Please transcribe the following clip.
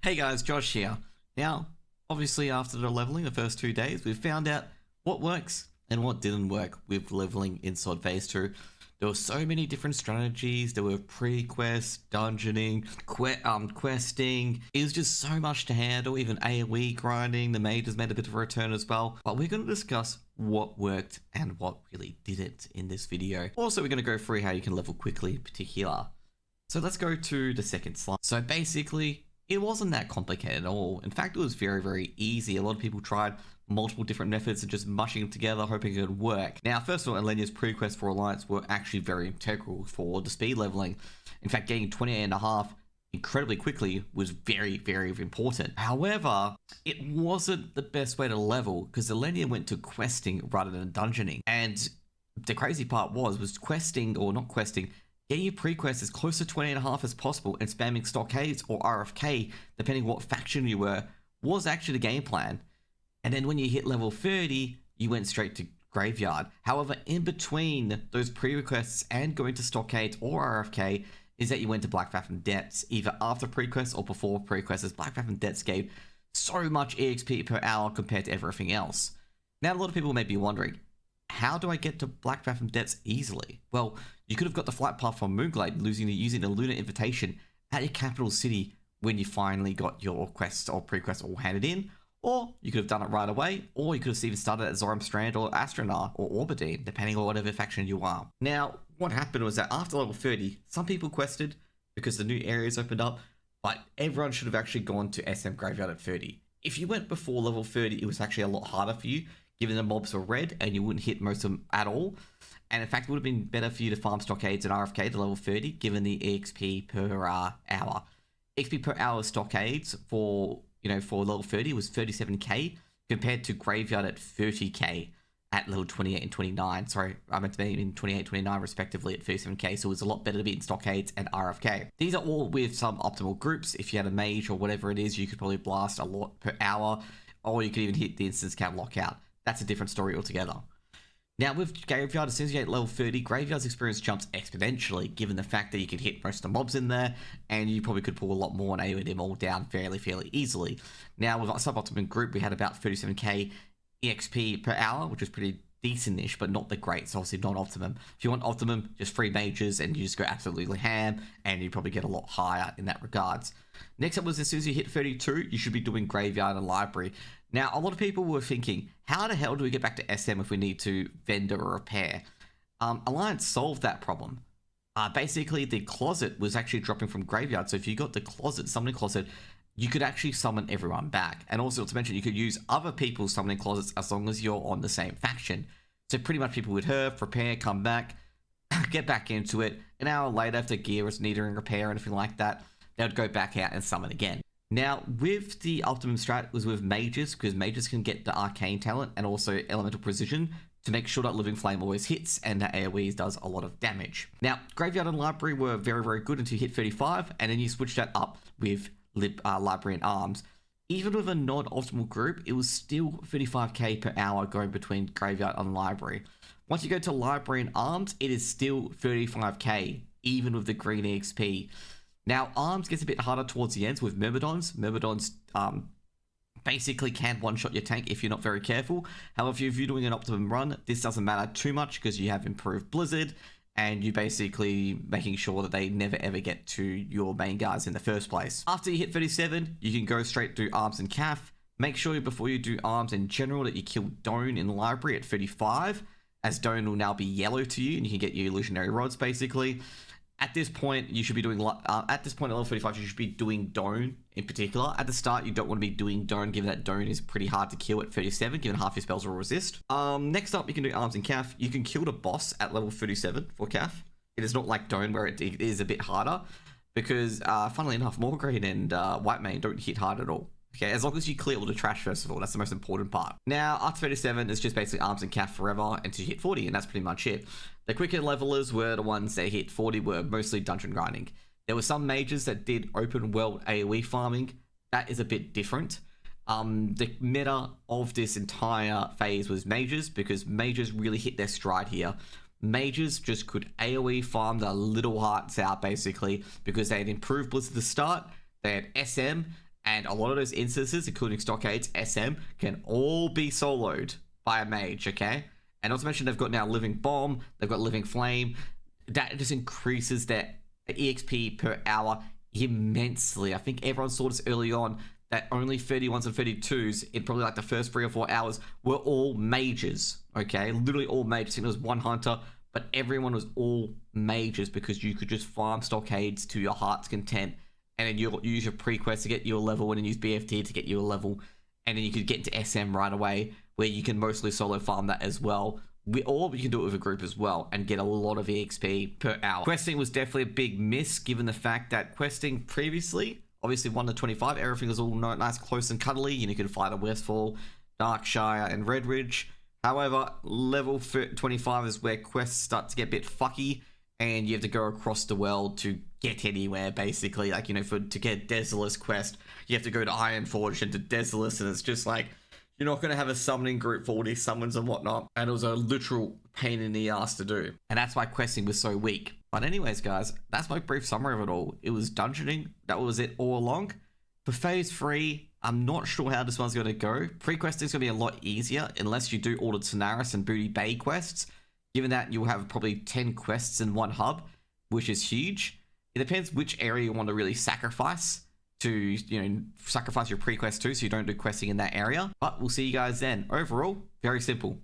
Hey guys, Josh here. Now, obviously after the leveling, the first 2 days, we've found out what works and what didn't work with leveling in SOD Phase 2. There were so many different strategies. There were pre-quests, dungeoning, questing. It was just so much to handle, even AoE grinding. The mages made a bit of a return as well. But we're going to discuss what worked and what really didn't in this video. Also, we're going to go through how you can level quickly in particular. So let's go to the second slide. So basically, it wasn't that complicated at all. In fact, it was very, very easy. A lot of people tried multiple different methods of just mushing them together, hoping it would work. Now, first of all, Alenia's pre-quests for Alliance were actually very integral for the speed leveling. In fact, getting 28.5 incredibly quickly was very, very important. However, it wasn't the best way to level because Alenia went to questing rather than dungeoning. And the crazy part was questing, or not questing, getting your pre-quest as close to 20.5 as possible and spamming stockades or RFK, depending what faction you were, was actually the game plan. And then when you hit level 30, you went straight to Graveyard. However, in between those pre-requests and going to stockades or RFK is that you went to Blackfathom Depths, either after pre-quests or before pre-quests, as Blackfathom Depths gave so much EXP per hour compared to everything else. Now, a lot of people may be wondering, how do I get to Blackfathom Depths easily? Well, you could have got the flight path from Moonglade using the Lunar Invitation at your capital city when you finally got your quests or pre-quests all handed in, or you could have done it right away, or you could have even started at Zormstrand or Astronar or Orbidine, depending on whatever faction you are. Now, what happened was that after level 30, some people quested because the new areas opened up, but everyone should have actually gone to SM Graveyard at 30. If you went before level 30, it was actually a lot harder for you, given the mobs were red and you wouldn't hit most of them at all. And in fact, it would have been better for you to farm stockades and RFK to level 30, given the EXP per hour. XP per hour stockades for level 30 was 37k compared to Graveyard at 30k at level 28 and 29. Sorry, I meant to be in 28 and 29 respectively at 37k, so it was a lot better to be in stockades and RFK. These are all with some optimal groups. If you had a mage or whatever it is, you could probably blast a lot per hour, or you could even hit the instance count lockout. That's a different story altogether. Now, with Graveyard, as soon as you get level 30, Graveyard's experience jumps exponentially, given the fact that you could hit most of the mobs in there, and you probably could pull a lot more and AoE them all down fairly easily. Now, with our suboptimum group, we had about 37k EXP per hour, which was pretty decent-ish, but not the great. So obviously not optimum. If you want optimum, just free mages, and you just go absolutely ham, and you probably get a lot higher in that regards. Next up was, as soon as you hit 32, you should be doing Graveyard and Library. Now, a lot of people were thinking, how the hell do we get back to SM if we need to vendor or repair? Alliance solved that problem. Basically, the closet was actually dropping from Graveyard. So if you got the closet, summoning closet, you could actually summon everyone back. And also, to mention, you could use other people's summoning closets as long as you're on the same faction. So pretty much people would herb, repair, come back, get back into it. An hour later, if the gear was needed in repair or anything like that, they would go back out and summon again. Now, with the optimum strat was with mages, because mages can get the arcane talent and also elemental precision to make sure that Living Flame always hits and that AoE does a lot of damage. Now, Graveyard and Library were very, very good until you hit 35, and then you switch that up with Library and Arms. Even with a non-optimal group, it was still 35k per hour going between Graveyard and Library. Once you go to Library and Arms, it is still 35k, even with the green EXP. Now, Arms gets a bit harder towards the ends with Myrmidons. Myrmidons basically can one-shot your tank if you're not very careful. However, if you're doing an optimum run, this doesn't matter too much because you have improved Blizzard, and you're basically making sure that they never ever get to your main guys in the first place. After you hit 37, you can go straight to Arms and Caff. Make sure before you do Arms in general that you kill Doan in the Library at 35, as Doan will now be yellow to you, and you can get your illusionary rods basically. At this point, you should be doing, at this point at level 35, you should be doing Doan in particular. At the start, you don't want to be doing Doan, given that Doan is pretty hard to kill at 37, given half your spells will resist. Next up, you can do Arms and Caff. You can kill the boss at level 37 for Caff. It is not like Doan, where it is a bit harder, because, funnily enough, Morgreen and Whitemane don't hit hard at all. Okay, as long as you clear all the trash first of all, that's the most important part. Now, after 37, it's just basically Arms and Caff forever until you hit 40, and that's pretty much it. The quicker levelers were the ones that hit 40 were mostly dungeon grinding. There were some mages that did open world AoE farming. That is a bit different. The meta of this entire phase was mages, because mages really hit their stride here. Mages just could AoE farm their little hearts out basically, because they had improved Blizzard to start, they had SM, And a lot of those instances, including Stockades, SM, can all be soloed by a mage, okay? And not to mention they've got now Living Bomb, they've got Living Flame. That just increases their EXP per hour immensely. I think everyone saw this early on, that only 31s and 32s in probably like the first 3 or 4 hours were all mages, okay? Literally all mages. I think there was one hunter, but everyone was all mages because you could just farm Stockades to your heart's content, and then you'll use your pre-quest to get you a level, and then use BFT to get you a level, and then you could get into SM right away, where you can mostly solo farm that as well. Or you can do it with a group as well and get a lot of EXP per hour. Questing was definitely a big miss, given the fact that questing previously, obviously 1 to 25, everything was all nice, close and cuddly. You could fight a Westfall, Darkshire, and Redridge. However, level 25 is where quests start to get a bit fucky, and you have to go across the world to get anywhere, basically. Like, you know, to get Desolus quest, you have to go to Ironforge and to Desolus, and it's just like, you're not going to have a summoning group for all these summons and whatnot. And it was a literal pain in the ass to do. And that's why questing was so weak. But anyways, guys, that's my brief summary of it all. It was dungeoning. That was it all along. For phase 3, I'm not sure how this one's going to go. Pre-questing is going to be a lot easier unless you do all the Tanaris and Booty Bay quests. Given that you'll have probably 10 quests in one hub, which is huge. It depends which area you want to really sacrifice to, you know, sacrifice your pre-quest to, so you don't do questing in that area. But we'll see you guys then. Overall, very simple.